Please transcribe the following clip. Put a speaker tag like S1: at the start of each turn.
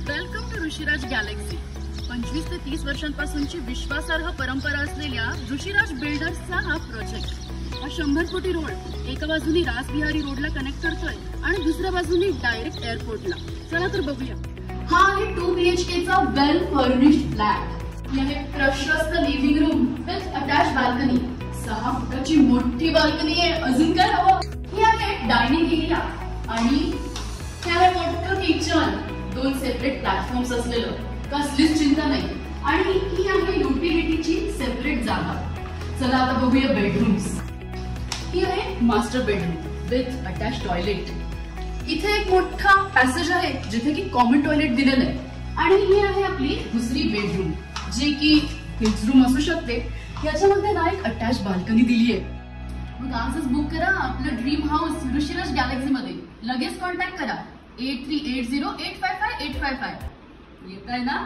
S1: Welcome to Rishiraj Galaxy. 25 ते 30 वर्षांपासूनची विश्वासार्ह परंपरा असलेल्या ऋषिराज बिल्डर्सचा हा प्रोजेक्ट. हा 100 कोटी रोड एका बाजूनी रासबिहारी रोडला कनेक्ट करतोय आणि दुसऱ्या बाजूनी डायरेक्ट एअरपोर्टला. चला तर बघूया. हा आहे 2 BHK चा वेल फर्निश्ड फ्लॅट. याने प्रशस्त living room with attach balcony. 6 फुटाची मोठी बाल्कनी आहे. अजून काय हवं? ही आहे डायनिंग एरिया आणि हे आहे मोठं किचन. 2 सेपरेट प्लॅटफॉर्म्स असलेलं, कसलीच चिंता नाही. आणि ही आहे युटिलिटीची सेपरेट जागा. चला आता बघूया बेडरूम्स. ही आहे master bedroom with attach toilet. इथे एक मोठा पॅसेज आहे जिथे की कॉमन टॉयलेट दिलेलं आहे. आणि ही आहे आपली दुसरी बेडरूम जे की किड्स रूम असू शकते. याच्यामध्ये ना एक अटॅच बाल्कनी दिली आहे. मग आजच बुक करा आपलं ड्रीम हाऊस ऋषिराज गॅलेक्सी मध्ये. लगेच कॉन्टॅक्ट करा 8380855855. येत आहे ना?